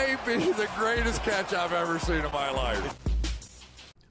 may be the greatest catch I've ever seen in my life.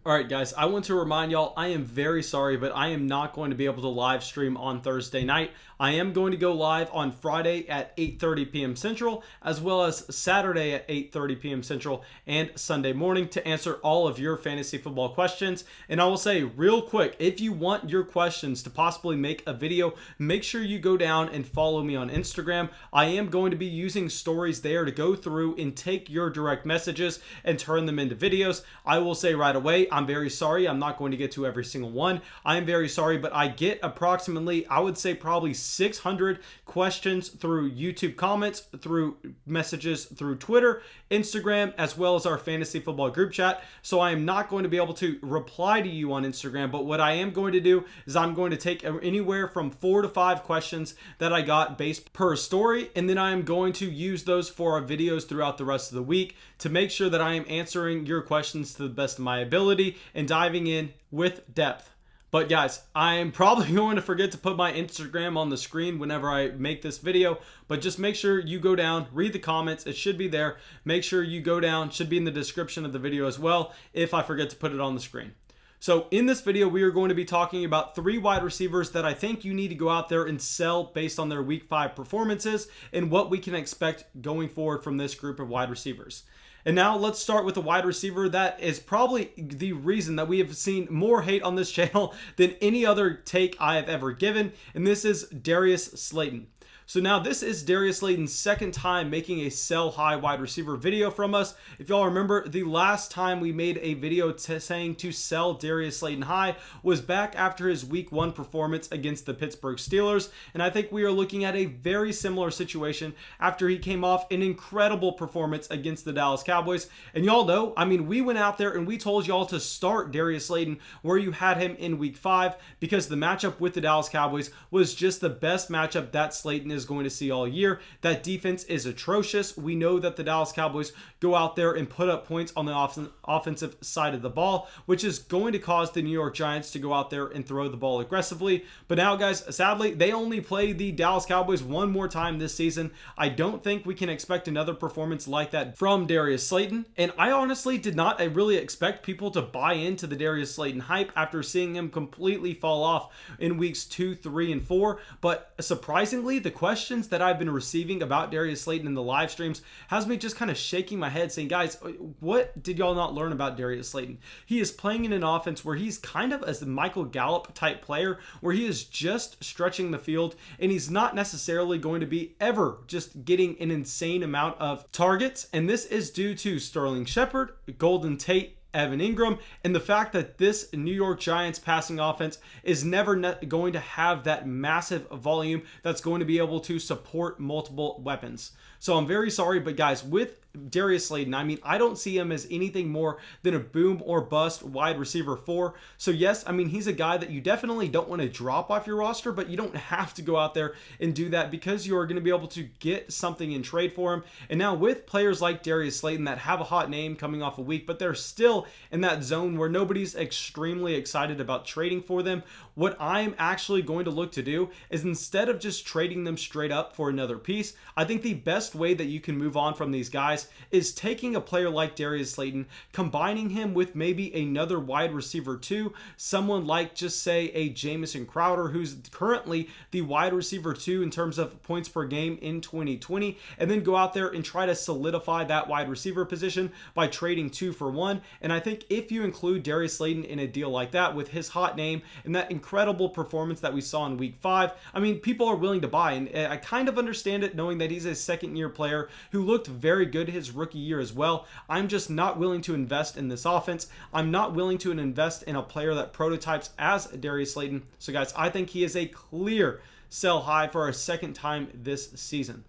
Alright guys, I want to remind y'all, I am very sorry, but I am not going to be able to live stream on Thursday night. I am going to go live on Friday at 8:30 p.m. Central, as well as Saturday at 8:30 p.m. Central and Sunday morning to answer all of your fantasy football questions. And I will say real quick, if you want your questions to possibly make a video, make sure you go down and follow me on Instagram. I am going to be using stories there to go through and take your direct messages and turn them into videos. I will say right away, I'm very sorry. I'm not going to get to every single one. I am very sorry, but I get approximately, I would say probably 600 questions through YouTube comments, through messages through Twitter, Instagram, as well as our fantasy football group chat. So I am not going to be able to reply to you on Instagram, but what I am going to do is I'm going to take anywhere from 4 to 5 questions that I got based per story, and then I am going to use those for our videos throughout the rest of the week to make sure that I am answering your questions to the best of my ability and diving in with depth. But guys, I'm probably going to forget to put my Instagram on the screen whenever I make this video, but just make sure you go down, read the comments. It should be there. Make sure you go down, should be in the description of the video as well if I forget to put it on the screen. So in this video, we are going to be talking about 3 wide receivers that I think you need to go out there and sell based on their week 5 performances and what we can expect going forward from this group of wide receivers. And now let's start with a wide receiver that is probably the reason that we have seen more hate on this channel than any other take I have ever given, and this is Darius Slayton. So now this is Darius Slayton's second time making a sell high wide receiver video from us. If y'all remember, the last time we made a video saying to sell Darius Slayton high was back after his week 1 performance against the Pittsburgh Steelers. And I think we are looking at a very similar situation after he came off an incredible performance against the Dallas Cowboys. And y'all know, I mean, we went out there and we told y'all to start Darius Slayton where you had him in week 5 because the matchup with the Dallas Cowboys was just the best matchup that Slayton is going to see all year. That defense is atrocious. We know that the Dallas Cowboys go out there and put up points on the offensive side of the ball, which is going to cause the New York Giants to go out there and throw the ball aggressively. But now, guys, sadly, they only play the Dallas Cowboys one more time this season. I don't think we can expect another performance like that from Darius Slayton. And I honestly did not really expect people to buy into the Darius Slayton hype after seeing him completely fall off in weeks 2, 3, and 4. But surprisingly, the questions that I've been receiving about Darius Slayton in the live streams has me just kind of shaking my head saying, guys, what did y'all not learn about Darius Slayton? He is playing in an offense where he's kind of as the Michael Gallup type player, where he is just stretching the field and he's not necessarily going to be ever just getting an insane amount of targets. And this is due to Sterling Shepard, Golden Tate, Evan Ingram, and the fact that this New York Giants passing offense is never going to have that massive volume that's going to be able to support multiple weapons. So I'm very sorry, but guys, with Darius Slayton, I mean, I don't see him as anything more than a boom or bust wide receiver 4. So yes, I mean, he's a guy that you definitely don't want to drop off your roster, but you don't have to go out there and do that because you're going to be able to get something in trade for him. And now with players like Darius Slayton that have a hot name coming off a week, but they're still in that zone where nobody's extremely excited about trading for them, what I'm actually going to look to do is instead of just trading them straight up for another piece, I think the best way that you can move on from these guys is taking a player like Darius Slayton, combining him with maybe another wide receiver 2, someone like just say a Jamison Crowder, who's currently the wide receiver 2 in terms of points per game in 2020, and then go out there and try to solidify that wide receiver position by trading 2 for 1. And I think if you include Darius Slayton in a deal like that with his hot name and that incredible performance that we saw in week 5, I mean, people are willing to buy, and I kind of understand it knowing that he's a second-year player who looked very good his rookie year as well. I'm just not willing to invest in this offense. I'm not willing to invest in a player that prototypes as Darius Slayton. So guys, I think he is a clear sell high for our second time this season.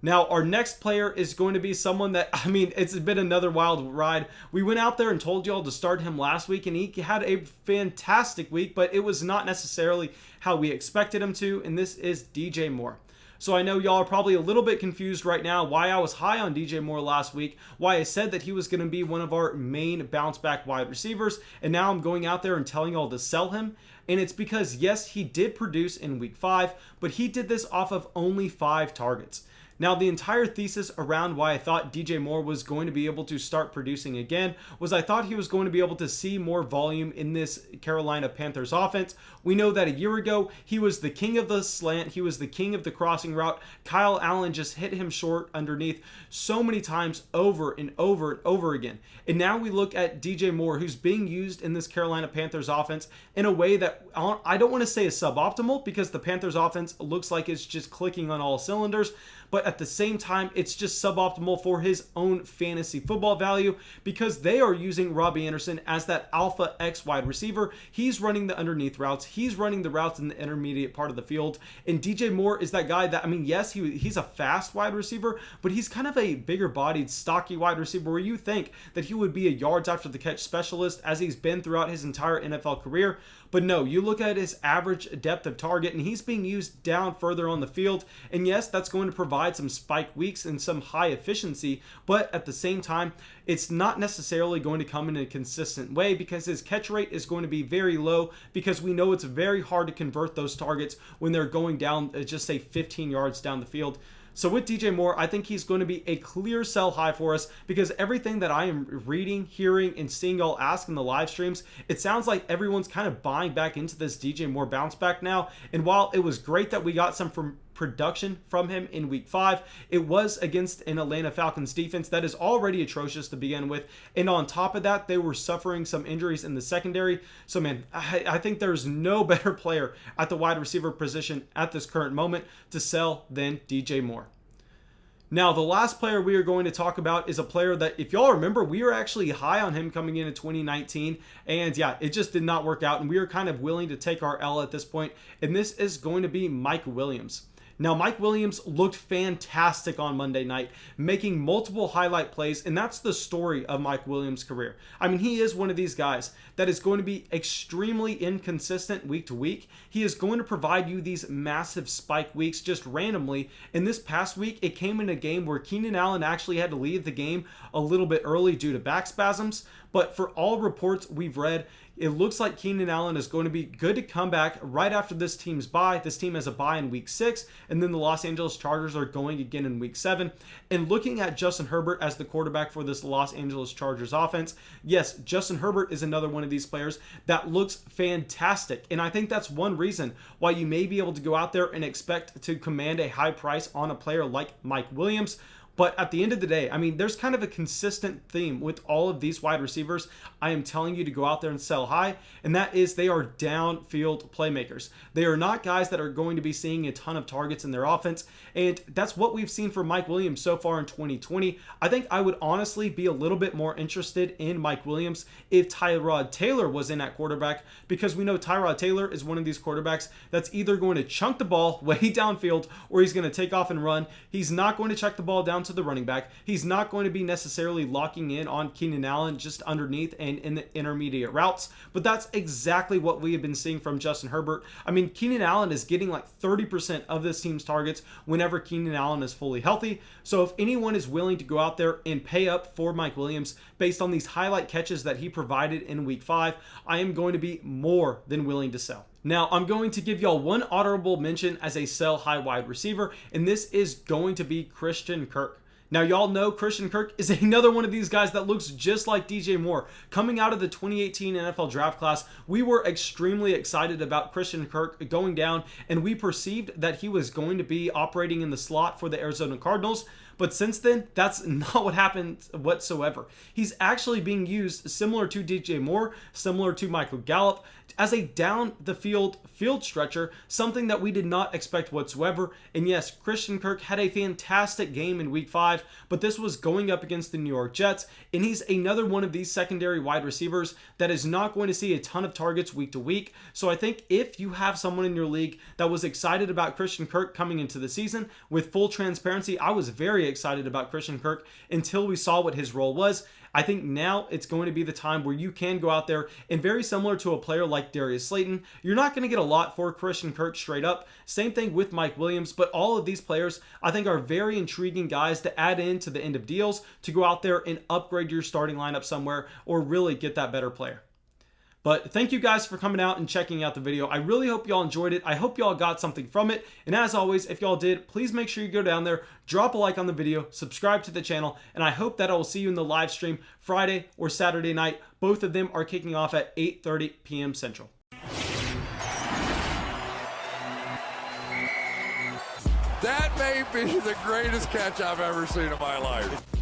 Now, our next player is going to be someone that, I mean, it's been another wild ride. We went out there and told y'all to start him last week, and he had a fantastic week, but it was not necessarily how we expected him to, and this is DJ Moore. So I know y'all are probably a little bit confused right now why I was high on DJ Moore last week, why I said that he was going to be one of our main bounce back wide receivers, and now I'm going out there and telling y'all to sell him. And it's because, yes, he did produce in week 5, but he did this off of only 5 targets. Now, the entire thesis around why I thought DJ Moore was going to be able to start producing again was I thought he was going to be able to see more volume in this Carolina Panthers offense. We know that a year ago, he was the king of the slant. He was the king of the crossing route. Kyle Allen just hit him short underneath so many times over and over and over again. And now we look at DJ Moore, who's being used in this Carolina Panthers offense in a way that I don't want to say is suboptimal, because the Panthers offense looks like it's just clicking on all cylinders. But at the same time, it's just suboptimal for his own fantasy football value, because they are using Robbie Anderson as that alpha X wide receiver. He's running the underneath routes. He's running the routes in the intermediate part of the field. And DJ Moore is that guy that, I mean, yes, he's a fast wide receiver, but he's kind of a bigger bodied, stocky wide receiver where you think that he would be a yards after the catch specialist, as he's been throughout his entire NFL career. But no, you look at his average depth of target, and he's being used down further on the field. And yes, that's going to provide some spike weeks and some high efficiency, but at the same time, it's not necessarily going to come in a consistent way, because his catch rate is going to be very low, because we know it's very hard to convert those targets when they're going down, just say 15 yards down the field. So with DJ Moore, I think he's going to be a clear sell high for us, because everything that I am reading, hearing, and seeing y'all ask in the live streams, it sounds like everyone's kind of buying back into this DJ Moore bounce back now. And while it was great that we got some production from him in week 5, it was against an Atlanta Falcons defense that is already atrocious to begin with. And on top of that, they were suffering some injuries in the secondary. So man, I think there's no better player at the wide receiver position at this current moment to sell than DJ Moore. Now, the last player we are going to talk about is a player that, if y'all remember, we were actually high on him coming into 2019. And yeah, it just did not work out. And we are kind of willing to take our L at this point. And this is going to be Mike Williams. Now, Mike Williams looked fantastic on Monday night, making multiple highlight plays, and that's the story of Mike Williams' career. I mean, he is one of these guys that is going to be extremely inconsistent week to week. He is going to provide you these massive spike weeks just randomly. And this past week, it came in a game where Keenan Allen actually had to leave the game a little bit early due to back spasms. But for all reports we've read, it looks like Keenan Allen is going to be good to come back right after this team's bye. This team has a bye in week 6, and then the Los Angeles Chargers are going again in week 7. And looking at Justin Herbert as the quarterback for this Los Angeles Chargers offense, yes, Justin Herbert is another one of these players that looks fantastic. And I think that's one reason why you may be able to go out there and expect to command a high price on a player like Mike Williams. But at the end of the day, I mean, there's kind of a consistent theme with all of these wide receivers. I am telling you to go out there and sell high, and that is they are downfield playmakers. They are not guys that are going to be seeing a ton of targets in their offense, and that's what we've seen from Mike Williams so far in 2020. I think I would honestly be a little bit more interested in Mike Williams if Tyrod Taylor was in at quarterback, because we know Tyrod Taylor is one of these quarterbacks that's either going to chunk the ball way downfield or he's going to take off and run. He's not going to check the ball down to the running back. He's not going to be necessarily locking in on Keenan Allen just underneath and in the intermediate routes, but that's exactly what we have been seeing from Justin Herbert. I mean, Keenan Allen is getting like 30% of this team's targets whenever Keenan Allen is fully healthy. So if anyone is willing to go out there and pay up for Mike Williams based on these highlight catches that he provided in week 5, I am going to be more than willing to sell. Now, I'm going to give y'all one honorable mention as a sell high wide receiver, and this is going to be Christian Kirk. Now, y'all know Christian Kirk is another one of these guys that looks just like DJ Moore. Coming out of the 2018 NFL draft class, we were extremely excited about Christian Kirk going down, and we perceived that he was going to be operating in the slot for the Arizona Cardinals. But since then, that's not what happened whatsoever. He's actually being used similar to DJ Moore, similar to Michael Gallup, as a down the field stretcher, something that we did not expect whatsoever. And yes, Christian Kirk had a fantastic game in week 5, but this was going up against the New York Jets, and he's another one of these secondary wide receivers that is not going to see a ton of targets week to week. So I think if you have someone in your league that was excited about Christian Kirk coming into the season, with full transparency, I was very excited about Christian Kirk until we saw what his role was. I think now it's going to be the time where you can go out there, and very similar to a player like Darius Slayton, you're not going to get a lot for Christian Kirk straight up. Same thing with Mike Williams, but all of these players I think are very intriguing guys to add into the end of deals to go out there and upgrade your starting lineup somewhere or really get that better player. But thank you guys for coming out and checking out the video. I really hope y'all enjoyed it. I hope y'all got something from it. And as always, if y'all did, please make sure you go down there, drop a like on the video, subscribe to the channel, and I hope that I will see you in the live stream Friday or Saturday night. Both of them are kicking off at 8:30 p.m. Central. That may be the greatest catch I've ever seen in my life.